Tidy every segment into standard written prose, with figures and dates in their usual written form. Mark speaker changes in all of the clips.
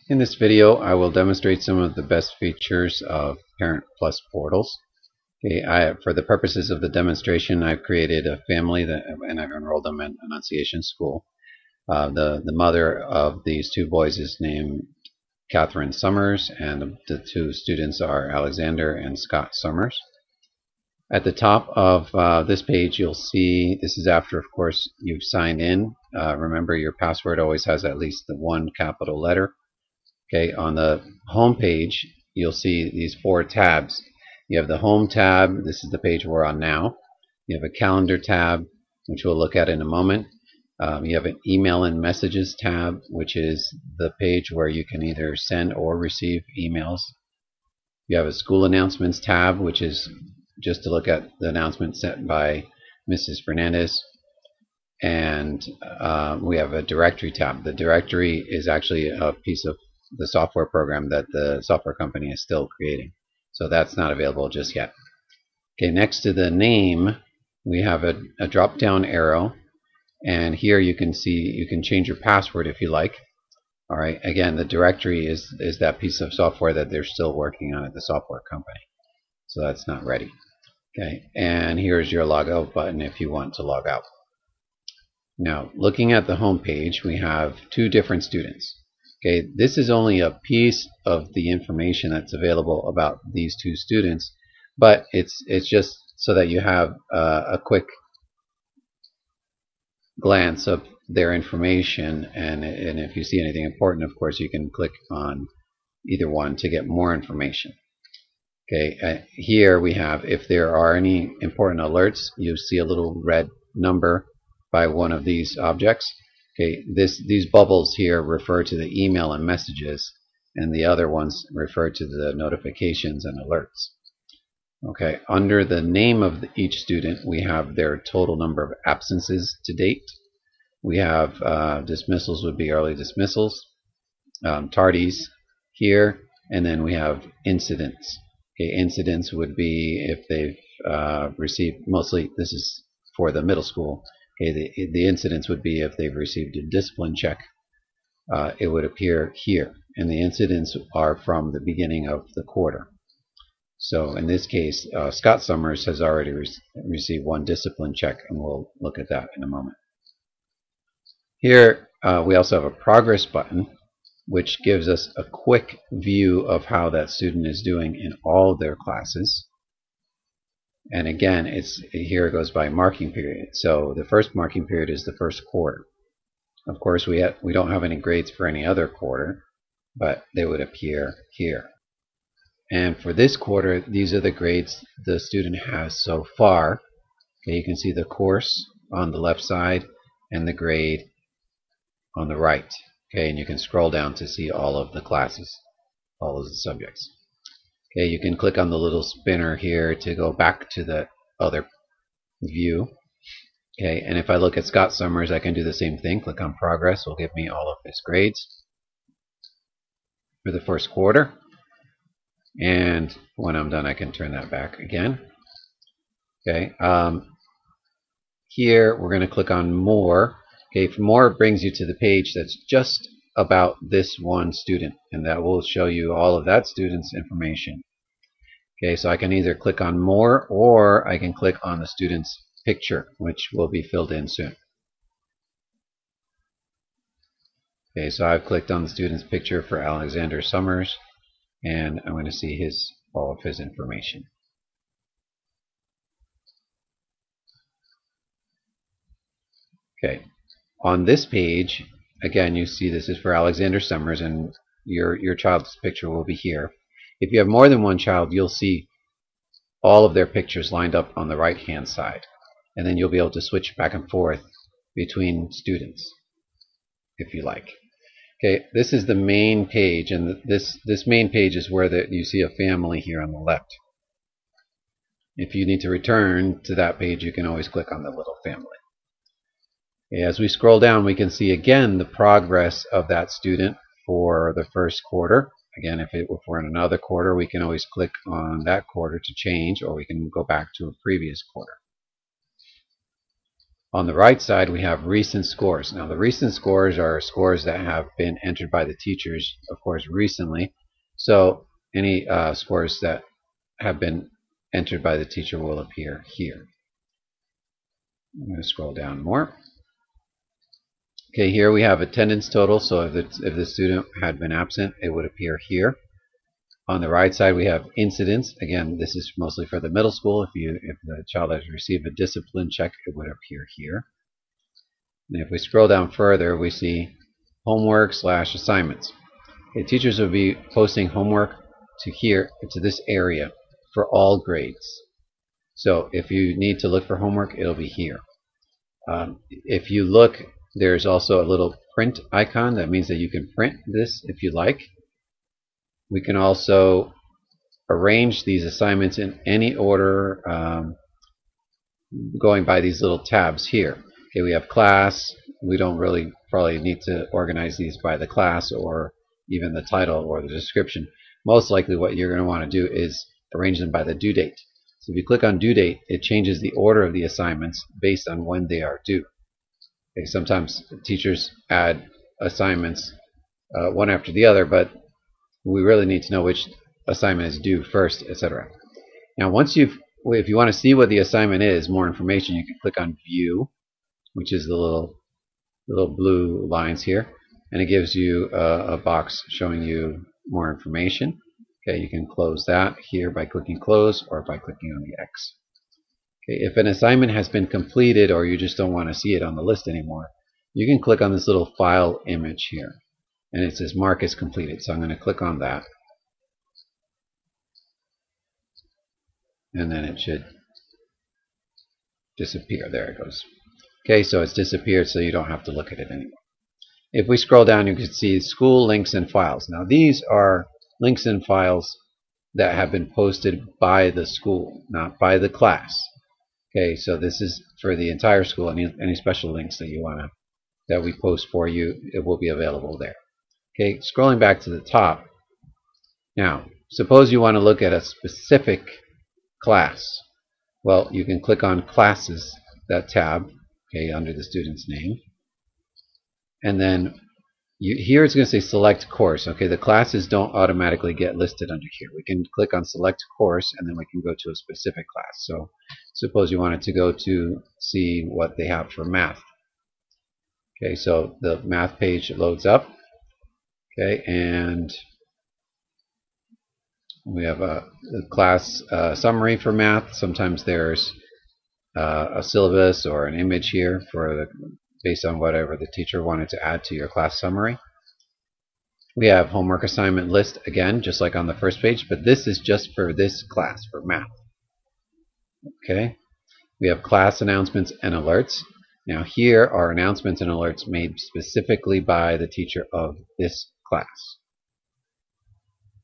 Speaker 1: In this video, I will demonstrate some of the best features of ParentPlus Portals. Okay, for the purposes of the demonstration, I've created a family and I've enrolled them in Annunciation School. The mother of these two boys is named Catherine Summers, and the two students are Alexander and Scott Summers. At the top of this page, you'll see, this is after, of course, you've signed in. Remember, your password always has at least the one capital letter. Okay, on the home page, you'll see these four tabs. You have the home tab. This is the page we're on now. You have a calendar tab, which we'll look at in a moment. You have an email and messages tab, which is the page where you can either send or receive emails. You have a school announcements tab, which is just to look at the announcement sent by Mrs. Fernandez. And we have a directory tab. The directory is actually a piece of the software program that the software company is still creating. So that's not available just yet. Okay, next to the name, we have a drop-down arrow. And here you can see, you can change your password if you like. All right, again, the directory is that piece of software that they're still working on at the software company. So that's not ready. Okay, and here's your log out button if you want to log out. Now, looking at the home page, we have two different students. Okay, this is only a piece of the information that's available about these two students, but it's just so that you have a quick glance of their information, and if you see anything important, of course, you can click on either one to get more information. Okay, here we have, if there are any important alerts, you see a little red number by one of these objects. Okay, these bubbles here refer to the email and messages, and the other ones refer to the notifications and alerts. Okay, under the name of each student, we have their total number of absences to date. We have dismissals would be early dismissals, tardies here, and then we have incidents. Okay, incidents would be if they've received, mostly this is for the middle school. Okay, the incidents would be if they've received a discipline check. It would appear here, and the incidents are from the beginning of the quarter. So in this case, Scott Summers has already received one discipline check, and we'll look at that in a moment. Here we also have a progress button, which gives us a quick view of how that student is doing in all of their classes. And again, here it goes by marking period. So the first marking period is the first quarter. Of course, we don't have any grades for any other quarter, but they would appear here. And for this quarter, these are the grades the student has so far. Okay, you can see the course on the left side and the grade on the right. Okay, and you can scroll down to see all of the classes, all of the subjects. Okay, you can click on the little spinner here to go back to the other view. Okay, and if I look at Scott Summers, I can do the same thing. Click on progress, will give me all of his grades for the first quarter. And when I'm done, I can turn that back again. Okay, here we're going to click on more. Okay, more brings you to the page that's just about this one student, and that will show you all of that student's information. Okay, so I can either click on more, or I can click on the student's picture, which will be filled in soon. Okay, so I've clicked on the student's picture for Alexander Summers, and I'm going to see all of his information. Okay, on this page, again, you see this is for Alexander Summers, and your child's picture will be here. If you have more than one child, you'll see all of their pictures lined up on the right-hand side, and then you'll be able to switch back and forth between students if you like. Okay, this is the main page, and this main page is where you see a family here on the left. If you need to return to that page, you can always click on the little family. Okay, as we scroll down, we can see again the progress of that student for the first quarter. Again, if we're in another quarter, we can always click on that quarter to change, or we can go back to a previous quarter. On the right side, we have recent scores. Now, the recent scores are scores that have been entered by the teachers, of course, recently. So any scores that have been entered by the teacher will appear here. I'm going to scroll down more. Okay, here we have attendance total. So if the student had been absent, it would appear here. On the right side, we have incidents. Again, this is mostly for the middle school. If the child has received a discipline check, it would appear here. And if we scroll down further, we see homework/assignments. Okay, teachers will be posting homework to this area for all grades. So if you need to look for homework, it'll be here. If you look, there's also a little print icon. That means that you can print this if you like. We can also arrange these assignments in any order, going by these little tabs here. Okay, we have class. We don't really probably need to organize these by the class or even the title or the description. Most likely what you're going to want to do is arrange them by the due date. So if you click on due date, it changes the order of the assignments based on when they are due. Okay, sometimes teachers add assignments one after the other, but we really need to know which assignment is due first, etc. Now, if you want to see what the assignment is, more information, you can click on View, which is the little blue lines here, and it gives you a box showing you more information. Okay, you can close that here by clicking Close or by clicking on the X. Okay, if an assignment has been completed or you just don't want to see it on the list anymore, you can click on this little file image here. And it says mark as completed. So I'm going to click on that. And then it should disappear. There it goes. Okay, so it's disappeared, so you don't have to look at it anymore. If we scroll down, you can see school links and files. Now these are links and files that have been posted by the school, not by the class. Okay, so this is for the entire school. Any special links that we post for you, it will be available there. Okay, scrolling back to the top. Now, suppose you want to look at a specific class. Well, you can click on Classes, that tab, okay, under the student's name. And then here it's going to say Select Course. Okay, the classes don't automatically get listed under here. We can click on Select Course, and then we can go to a specific class. So suppose you wanted to go to see what they have for math. Okay, so the math page loads up. Okay, and we have a class summary for math. Sometimes there's a syllabus or an image here based on whatever the teacher wanted to add to your class summary. We have homework assignment list again, just like on the first page, but this is just for this class, for math. Okay, we have class announcements and alerts. Now here are announcements and alerts made specifically by the teacher of this class.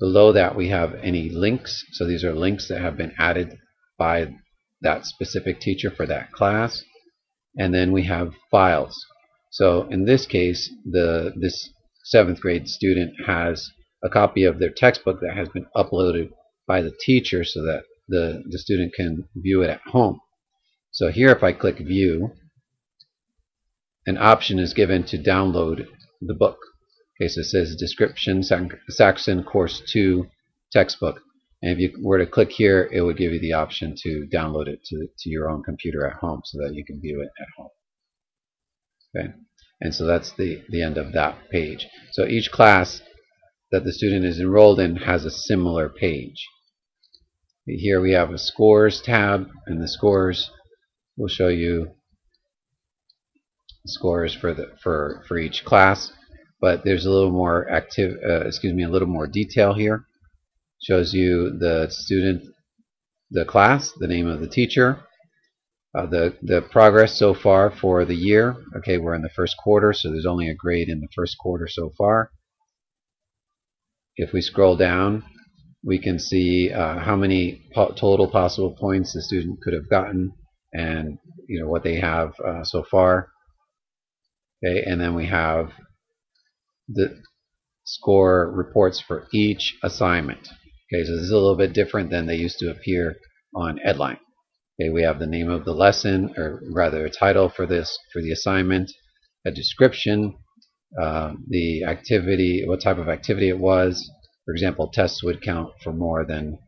Speaker 1: Below that we have any links. So these are links that have been added by that specific teacher for that class. And then we have files. So in this case, this 7th grade student has a copy of their textbook that has been uploaded by the teacher so that the student can view it at home. So here if I click View, an option is given to download the book. Okay, so it says Description, Saxon Course 2 textbook. And if you were to click here, it would give you the option to download it to your own computer at home so that you can view it at home. Okay, and so that's the end of that page. So each class that the student is enrolled in has a similar page. Here we have a Scores tab, and the scores will show you scores for each class. But there's a little more a little more detail here. Shows you the student, the class, the name of the teacher, the progress so far for the year. Okay, we're in the first quarter, so there's only a grade in the first quarter so far. If we scroll down, we can see how many total possible points the student could have gotten, and what they have so far. Okay, and then we have the score reports for each assignment. Okay, so this is a little bit different than they used to appear on Edline. Okay, we have the name of the lesson, or rather a title for the assignment, a description, the activity, what type of activity it was. For example, tests would count for more than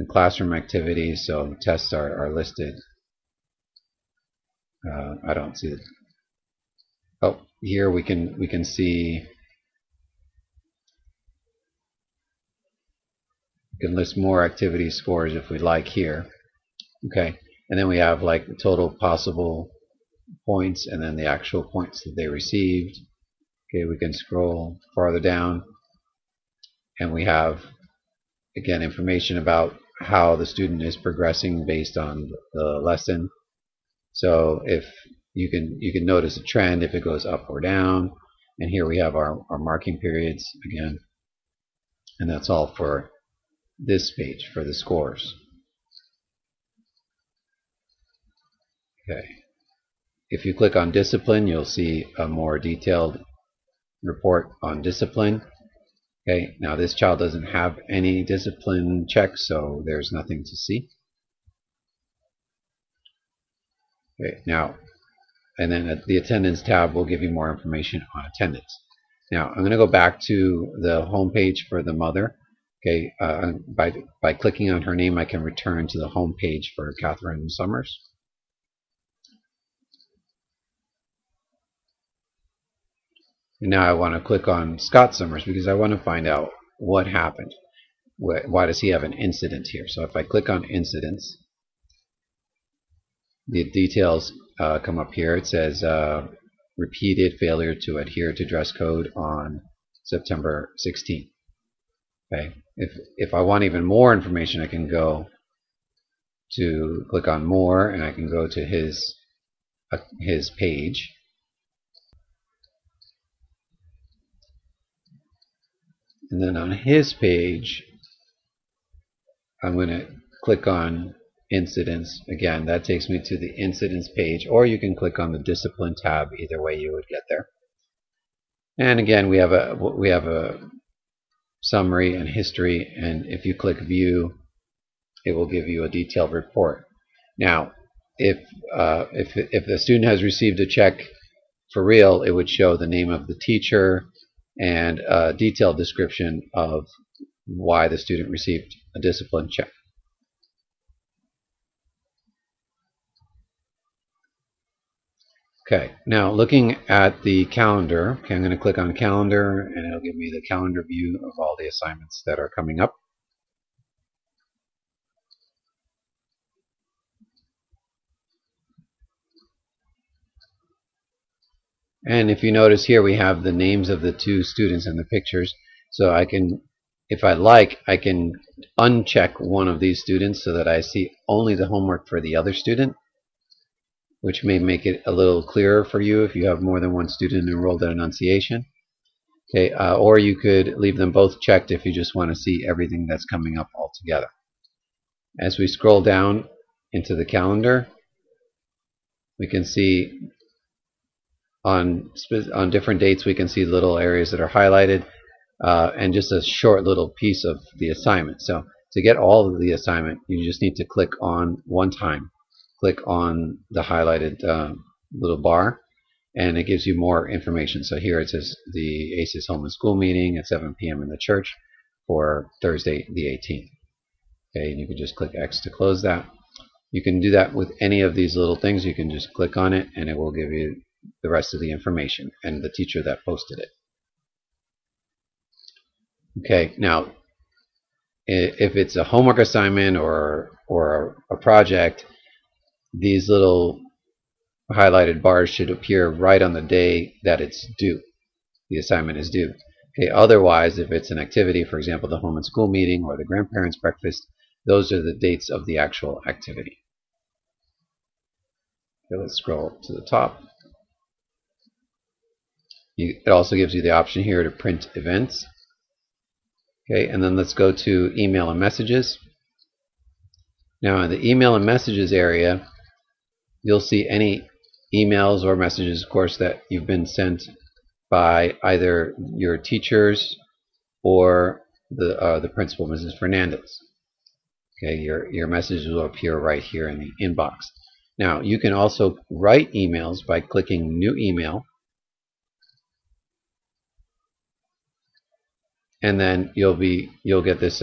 Speaker 1: classroom activities, so tests are listed. I don't see it. Oh, here we can see, we can list more activity scores if we like here. Okay, and then we have like the total possible points and then the actual points that they received. Okay, we can scroll farther down and we have again information about how the student is progressing based on the lesson. So if you can notice a trend if it goes up or down, and here we have our marking periods again, and that's all for this page for the scores. Okay, if you click on discipline, you'll see a more detailed report on discipline. Okay, now this child doesn't have any discipline checks, so there's nothing to see. Okay, now, and then the attendance tab will give you more information on attendance. Now, I'm going to go back to the home page for the mother. Okay, by clicking on her name, I can return to the home page for Catherine Summers. And now I want to click on Scott Summers because I want to find out what happened. Why does he have an incident here? So if I click on incidents, the details come up here. It says repeated failure to adhere to dress code on September 16th. Okay, if I want even more information, I can go to click on more, and I can go to his page. And then on his page, I'm going to click on incidents. Again, that takes me to the incidents page, or you can click on the discipline tab. Either way you would get there. And again, we have a summary and history, and if you click view, it will give you a detailed report. Now, if the student has received a check for real, it would show the name of the teacher and a detailed description of why the student received a discipline check. Okay, now looking at the calendar, okay, I'm going to click on calendar and it'll give me the calendar view of all the assignments that are coming up. And if you notice here, we have the names of the two students in the pictures. So I can, if I like, I can uncheck one of these students so that I see only the homework for the other student, which may make it a little clearer for you if you have more than one student enrolled at Annunciation. Okay, or you could leave them both checked if you just want to see everything that's coming up all together. As we scroll down into the calendar, we can see on different dates, we can see little areas that are highlighted and just a short little piece of the assignment. So to get all of the assignment, you just need to click on one time. Click on the highlighted little bar, and it gives you more information. So here it says the ACES Home and School meeting at 7 p.m. in the church for Thursday the 18th. Okay, and you can just click X to close that. You can do that with any of these little things. You can just click on it and it will give you the rest of the information and the teacher that posted it. Okay, now if it's a homework assignment or a project, these little highlighted bars should appear right on the day that it's due. The assignment is due. Okay, otherwise, if it's an activity, for example, the home and school meeting or the grandparents' breakfast, those are the dates of the actual activity. Okay, let's scroll to the top. It also gives you the option here to print events. Okay, and then let's go to email and messages. Now in the email and messages area, you'll see any emails or messages, of course, that you've been sent by either your teachers or the principal, Mrs. Fernandez. Okay, your messages will appear right here in the inbox. Now, you can also write emails by clicking New Email, and then you'll get this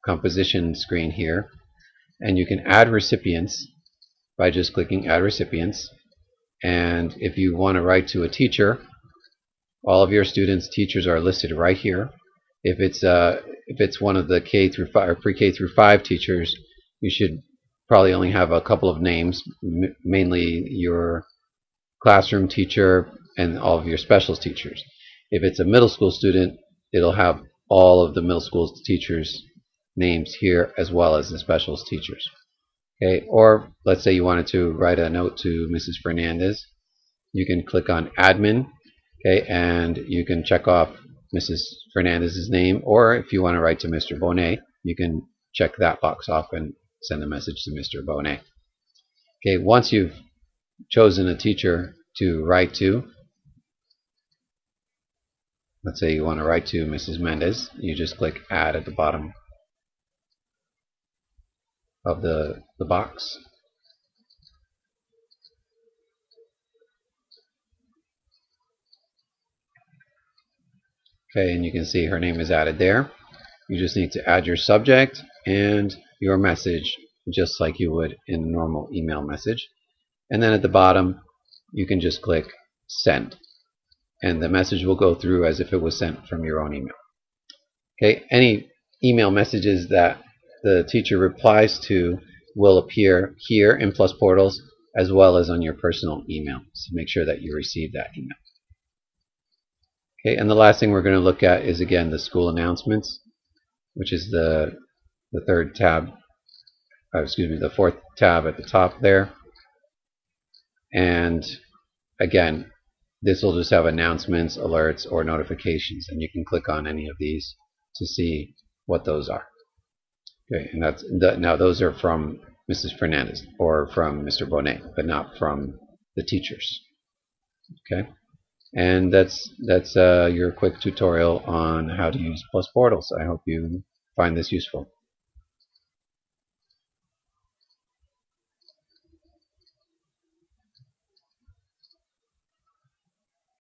Speaker 1: composition screen here, and you can add recipients by just clicking Add Recipients. And if you want to write to a teacher, all of your students' teachers are listed right here. If it's one of the K through 5 or pre-K through 5 teachers, you should probably only have a couple of names, mainly your classroom teacher and all of your specials teachers. If it's a middle school student, it'll have all of the middle school teachers' names here as well as the specials teachers. Okay, or let's say you wanted to write a note to Mrs. Fernandez, you can click on Admin, okay, and you can check off Mrs. Fernandez's name, or if you want to write to Mr. Bonet, you can check that box off and send a message to Mr. Bonet. Okay, once you've chosen a teacher to write to, let's say you want to write to Mrs. Mendez, you just click Add at the bottom of the box. Okay, and you can see her name is added there. You just need to add your subject and your message just like you would in a normal email message. And then at the bottom, you can just click Send. And the message will go through as if it was sent from your own email. Okay, any email messages that the teacher replies to will appear here in Plus Portals as well as on your personal email. So make sure that you receive that email. Okay, and the last thing we're going to look at is again the school announcements, which is the third tab, the fourth tab at the top there. And again, this will just have announcements, alerts, or notifications, and you can click on any of these to see what those are. Okay, and now those are from Mrs. Fernandez or from Mr. Bonet, but not from the teachers. Okay, and that's your quick tutorial on how to use Plus Portals. I hope you find this useful.